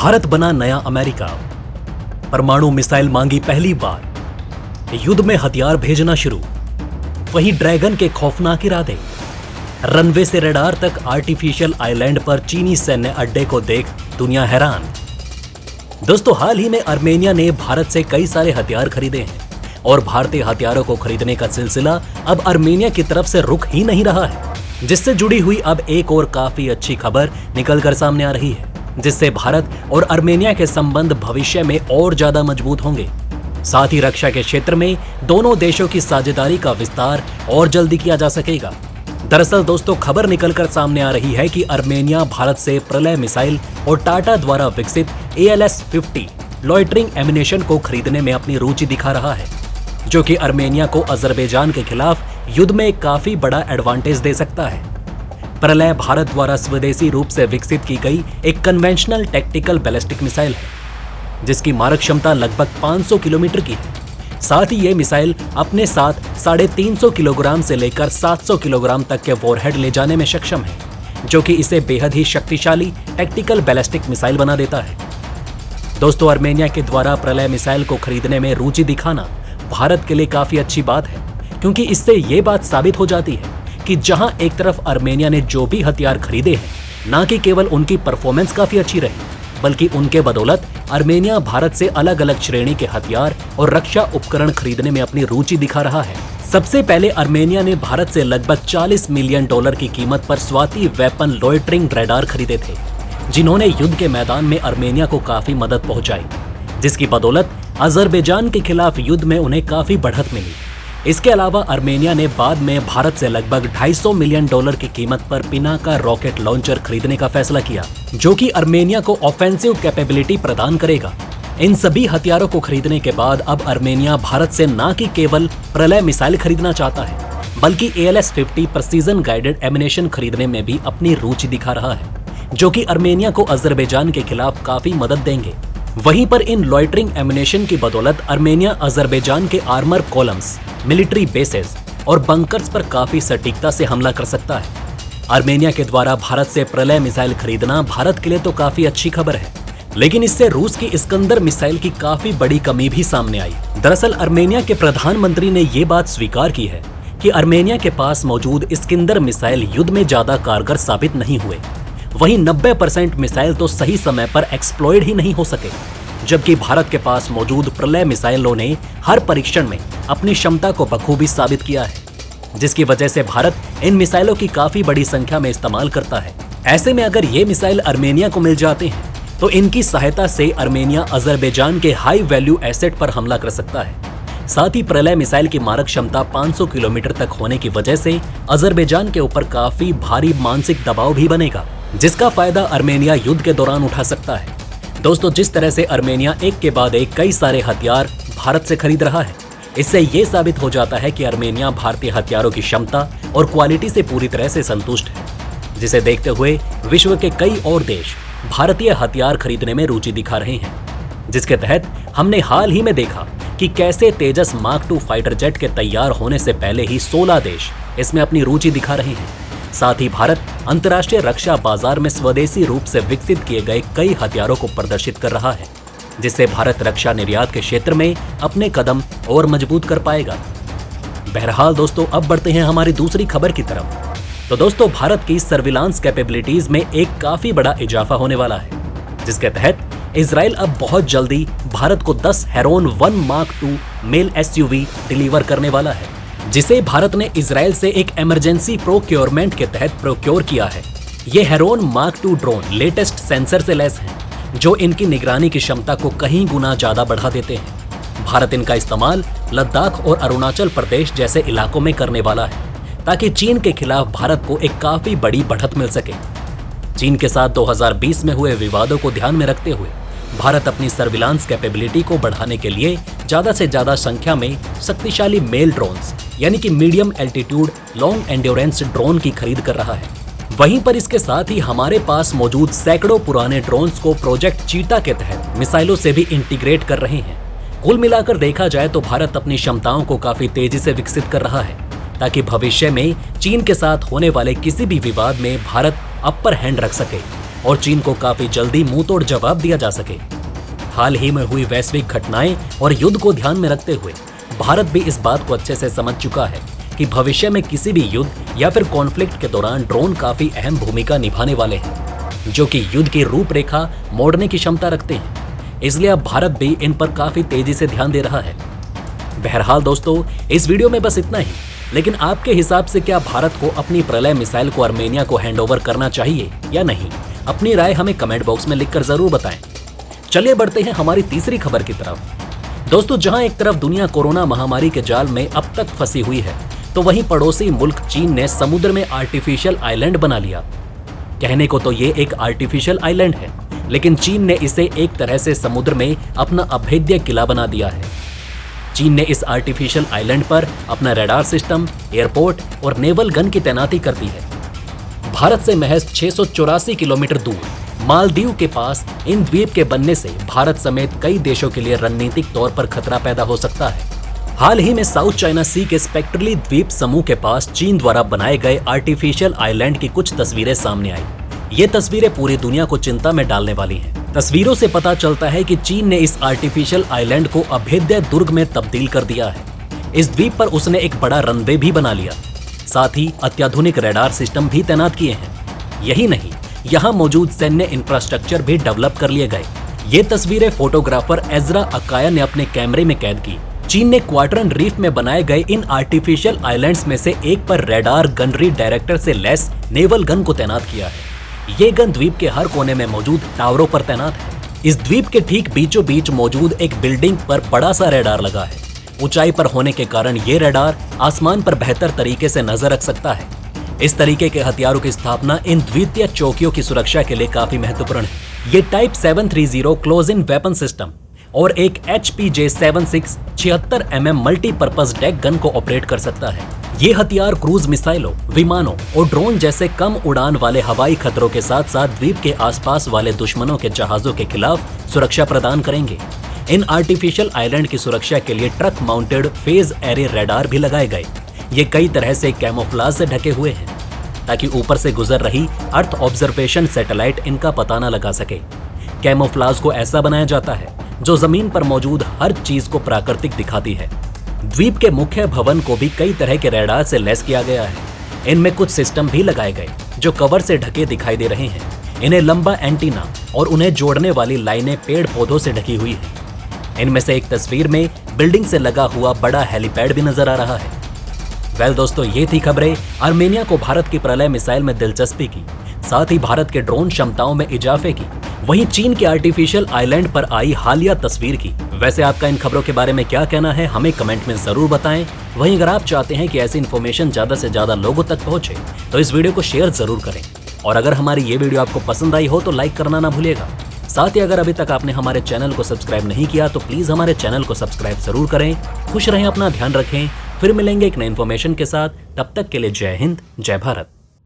भारत बना नया अमेरिका। परमाणु मिसाइल मांगी पहली बार। युद्ध में हथियार भेजना शुरू। वहीं ड्रैगन के खौफनाक इरादे। रनवे से रडार तक आर्टिफिशियल आइलैंड पर चीनी सैन्य अड्डे को देख दुनिया हैरान। दोस्तों, हाल ही में आर्मेनिया ने भारत से कई सारे हथियार खरीदे हैं और भारतीय हथियारों को खरीदने का सिलसिला अब आर्मेनिया की तरफ से रुक ही नहीं रहा है, जिससे जुड़ी हुई अब एक और काफी अच्छी खबर निकलकर सामने आ रही है, जिससे भारत और आर्मेनिया के संबंध भविष्य में और ज्यादा मजबूत होंगे। साथ ही रक्षा के क्षेत्र में दोनों देशों की साझेदारी का विस्तार और जल्दी किया जा सकेगा। दरअसल दोस्तों, खबर निकलकर सामने आ रही है कि आर्मेनिया भारत से प्रलय मिसाइल और टाटा द्वारा विकसित ALS-50 लॉइटरिंग एम्यूनेशन को खरीदने में अपनी रुचि दिखा रहा है, जो कि आर्मेनिया को अजरबैजान के खिलाफ युद्ध में काफी बड़ा एडवांटेज दे सकता है। प्रलय भारत द्वारा स्वदेशी रूप से विकसित की गई एक कन्वेंशनल टैक्टिकल बैलिस्टिक मिसाइल है, जिसकी मारक क्षमता लगभग 500 किलोमीटर की है। साथ ही ये मिसाइल अपने साथ 350 किलोग्राम से लेकर 700 किलोग्राम तक के वॉरहेड ले जाने में सक्षम है, जो कि इसे बेहद ही शक्तिशाली टैक्टिकल बैलिस्टिक मिसाइल बना देता है। दोस्तों, आर्मेनिया के द्वारा प्रलय मिसाइल को खरीदने में रुचि दिखाना भारत के लिए काफी अच्छी बात है, क्योंकि इससे ये बात साबित हो जाती है कि जहां एक तरफ आर्मेनिया ने जो भी हथियार खरीदे हैं, न कि केवल उनकी परफॉर्मेंस काफी अच्छी रही, बल्कि उनके बदौलत आर्मेनिया भारत से अलग अलग श्रेणी के हथियार और रक्षा उपकरण खरीदने में अपनी रुचि दिखा रहा है। सबसे पहले आर्मेनिया ने भारत से लगभग $40 मिलियन की कीमत पर स्वाति वेपन लॉइटरिंग रडार खरीदे थे, जिन्होंने युद्ध के मैदान में आर्मेनिया को काफी मदद पहुंचाई, जिसकी बदौलत अजरबैजान के खिलाफ युद्ध में उन्हें काफी बढ़त मिली। इसके अलावा आर्मेनिया ने बाद में भारत से लगभग $250 मिलियन की कीमत पर पिनाका रॉकेट लॉन्चर खरीदने का फैसला किया, जो कि आर्मेनिया को ऑफेंसिव कैपेबिलिटी प्रदान करेगा। इन सभी हथियारों को खरीदने के बाद अब आर्मेनिया भारत से न कि केवल प्रलय मिसाइल खरीदना चाहता है, बल्कि ALS-50 प्रिसीजन गाइडेड एम्यूनेशन खरीदने में भी अपनी रुचि दिखा रहा है, जो कि आर्मेनिया को अजरबैजान के खिलाफ काफी मदद देंगे। वहीं पर इन लॉइटरिंग एम्यूनेशन की बदौलत आर्मेनिया अजरबैजान के आर्मर कॉलम्स, मिलिट्री बेसेस और बंकर्स पर काफी सटीकता से हमला कर सकता है। आर्मेनिया के द्वारा भारत से प्रलय मिसाइल खरीदना भारत के लिए तो काफी अच्छी खबर है, लेकिन इससे रूस की इस्कंदर मिसाइल की काफी बड़ी कमी भी सामने आई। दरअसल आर्मेनिया के प्रधानमंत्री ने ये बात स्वीकार की है कि आर्मेनिया के पास मौजूद इस्कंदर मिसाइल युद्ध में ज्यादा कारगर साबित नहीं हुए। वहीं 90% मिसाइल तो सही समय पर एक्सप्लॉइड ही नहीं हो सके, जबकि भारत के पास मौजूद प्रलय मिसाइलों ने हर परीक्षण में अपनी क्षमता को बखूबी साबित किया है, जिसकी वजह से भारत इन मिसाइलों की काफी बड़ी संख्या में इस्तेमाल करता है। ऐसे में अगर ये मिसाइल आर्मेनिया को मिल जाते हैं, तो इनकी सहायता से आर्मेनिया अजरबैजान के हाई वैल्यू एसेट पर हमला कर सकता है। साथ ही प्रलय मिसाइल की मारक क्षमता 500 किलोमीटर तक होने की वजह से अजरबैजान के ऊपर काफी भारी मानसिक दबाव भी बनेगा, जिसका फायदा आर्मेनिया युद्ध के दौरान उठा सकता है। दोस्तों, जिस तरह से आर्मेनिया एक के बाद एक कई सारे हथियार भारत से खरीद रहा है, इससे ये साबित हो जाता है कि आर्मेनिया भारतीय हथियारों की क्षमता और क्वालिटी से पूरी तरह से संतुष्ट है, जिसे देखते हुए विश्व के कई और देश भारतीय हथियार खरीदने में रुचि दिखा रहे हैं। जिसके तहत हमने हाल ही में देखा कि कैसे तेजस मार्क 2 फाइटर जेट के तैयार होने से पहले ही 16 देश इसमें अपनी रुचि दिखा रहे हैं। साथ ही भारत अंतर्राष्ट्रीय रक्षा बाजार में स्वदेशी रूप से विकसित किए गए कई हथियारों को प्रदर्शित कर रहा है, जिससे भारत रक्षा निर्यात के क्षेत्र में अपने कदम और मजबूत कर पाएगा। बहरहाल दोस्तों, अब बढ़ते हैं हमारी दूसरी खबर की तरफ। तो दोस्तों, भारत की सर्विलांस कैपेबिलिटीज में एक काफी बड़ा इजाफा होने वाला है, जिसके तहत इजराइल अब बहुत जल्दी भारत को 10 Heron 1 mark 2 MALE SUV deliver करने वाला है, जिसे भारत ने इजराइल से एक इमरजेंसी प्रोक्योरमेंट के तहत प्रोक्योर किया है। ये Heron mark 2 drone latest sensor से लैस हैं, जो इनकी निगरानी की क्षमता को कहीं गुना ज्यादा बढ़ा देते हैं। भारत इनका इस्तेमाल लद्दाख और अरुणाचल प्रदेश जैसे इलाकों में करने वाला है, ताकि चीन के खिलाफ भारत को एक काफी बड़ी बढ़त मिल सके। चीन के साथ 2020 में हुए विवादों को ध्यान में रखते हुए भारत अपनी सर्विलांस कैपेबिलिटी को बढ़ाने के लिए ज्यादा से ज्यादा संख्या में शक्तिशाली मेल ड्रोन्स यानी कि medium altitude long endurance drone की खरीद कर रहा है। वहीं पर इसके साथ ही हमारे पास मौजूद सैकड़ों पुराने ड्रोन्स को प्रोजेक्ट चीता के तहत मिसाइलों से भी इंटीग्रेट कर रहे हैं। कुल मिलाकर देखा जाए तो भारत अपनी क्षमताओं को काफी तेजी से विकसित कर रहा है, ताकि भविष्य में चीन के साथ होने वाले किसी भी विवाद में भारत अपर हैंड रख सके। और चीन को काफी जल्दी मुंह तोड़ जवाब दिया जा सके। हाल ही में हुई वैश्विक घटनाएं और युद्ध को ध्यान में रखते हुए भारत भी इस बात को अच्छे से समझ चुका है कि भविष्य में किसी भी युद्ध या फिर कॉन्फ्लिक्ट के दौरान ड्रोन काफी अहम भूमिका निभाने वाले हैं, जो कि युद्ध की रूपरेखा मोड़ने की क्षमता रखते हैं। इसलिए अब भारत भी इन पर काफी तेजी से ध्यान दे रहा है। बहरहाल दोस्तों, इस वीडियो में बस इतना ही। लेकिन आपके हिसाब से क्या भारत को अपनी प्रलय मिसाइल को आर्मेनिया को हैंडओवर करना चाहिए या नहीं? अपनी राय हमें कमेंट बॉक्स में लिखकर जरूर बताएं। चलिए बढ़ते हैं हमारी तीसरी खबर की तरफ। दोस्तों, जहां एक तरफ दुनिया कोरोना महामारी के जाल में अब तक फंसी हुई है, तो वहीं पड़ोसी मुल्क चीन ने समुद्र में आर्टिफिशियल आइलैंड बना लिया। कहने को तो ये एक आर्टिफिशियल आइलैंड है, लेकिन चीन ने इसे एक तरह से समुद्र में अपना अभेद्य किला बना दिया है। चीन ने इस आर्टिफिशियल आइलैंड पर अपना रडार सिस्टम, एयरपोर्ट और नेवल गन की तैनाती कर दी है। भारत से महज 684 किलोमीटर दूर मालदीव के पास इन द्वीप के बनने से भारत समेत कई देशों के लिए रणनीतिक तौर पर खतरा पैदा हो सकता है। हाल ही में साउथ चाइना सी के स्पेक्ट्रली द्वीप समूह के पास चीन द्वारा बनाए गए आर्टिफिशियल आइलैंड की कुछ तस्वीरें सामने आई। ये तस्वीरें पूरी दुनिया को चिंता में डालने वाली हैं। तस्वीरों से पता चलता है कि चीन ने इस आर्टिफिशियल आइलैंड को अभेद्य दुर्ग में तब्दील कर दिया है। इस द्वीप पर उसने एक बड़ा रनवे भी बना लिया, साथ ही अत्याधुनिक रडार सिस्टम भी तैनात किए हैं। यही नहीं, यहाँ मौजूद सैन्य इंफ्रास्ट्रक्चर भी डेवलप कर लिए गए। ये तस्वीरें फोटोग्राफर एजरा अकाया ने अपने कैमरे में कैद की। चीन ने क्वाड्रन रीफ में बनाए गए इन आर्टिफिशियल आइलैंड्स में से एक पर रडार गनरी डायरेक्टर से लैस नेवल गन को तैनात किया है। ये गन द्वीप के हर कोने में मौजूद टावरों पर तैनात है। इस द्वीप के ठीक बीचों बीच मौजूद एक बिल्डिंग पर बड़ा सा रडार लगा है। ऊंचाई पर होने के कारण ये रडार आसमान पर बेहतर तरीके से नजर रख सकता है। इस तरीके के हथियारों की स्थापना इन द्वितीय चौकियों की सुरक्षा के लिए काफी महत्वपूर्ण है। ये type 730 close in weapon system और एक HPJ-76 76 mm multipurpose deck gun को ऑपरेट कर सकता है। ये हथियार क्रूज मिसाइलों, विमानों और ड्रोन जैसे कम उड़ान वाले हवाई खतरों के साथ साथ द्वीप के आसपास वाले दुश्मनों के जहाजों के खिलाफ सुरक्षा प्रदान करेंगे। इन आर्टिफिशियल आइलैंड की सुरक्षा के लिए truck mounted phase array radar भी लगाए गए। ये कई तरह से कैमोफ्लेज से ढके हुए हैं, ताकि ऊपर से गुजर रही अर्थ ऑब्जर्वेशन सैटेलाइट इनका पता न लगा सके। कैमोफ्लेज को ऐसा बनाया जाता है जो जमीन पर मौजूद हर चीज को प्राकृतिक दिखाती है। द्वीप के मुख्य भवन को भी कई तरह के रडार से लैस किया गया है। इनमें कुछ सिस्टम भी लगाए गए जो कवर से ढके दिखाई दे रहे हैं। इन्हें लंबा एंटीना और उन्हें जोड़ने वाली लाइनें पेड़ पौधों से ढकी हुई है। इनमें से एक तस्वीर में बिल्डिंग से लगा हुआ बड़ा हेलीपैड भी नजर आ रहा है। दोस्तों, ये थी खबरें आर्मेनिया को भारत की प्रलय मिसाइल में दिलचस्पी की, साथ ही भारत के ड्रोन क्षमताओं में इजाफे की, वहीं चीन के आर्टिफिशियल आइलैंड पर आई हालिया तस्वीर की। वैसे आपका इन खबरों के बारे में क्या कहना है, हमें कमेंट में जरूर बताएं। वहीं अगर आप चाहते हैं कि ऐसी इन्फॉर्मेशन ज्यादा से ज्यादा लोगों तक पहुंचे, तो इस वीडियो को शेयर जरूर करें। और अगर हमारी ये वीडियो आपको पसंद आई हो तो लाइक करना ना भूलिएगा। साथ ही अगर अभी तक आपने हमारे चैनल को सब्सक्राइब नहीं किया तो प्लीज हमारे चैनल को सब्सक्राइब जरूर करें। खुश रहें, अपना ध्यान रखें। फिर मिलेंगे एक नई इन्फॉर्मेशन के साथ। तब तक के लिए जय हिंद, जय भारत।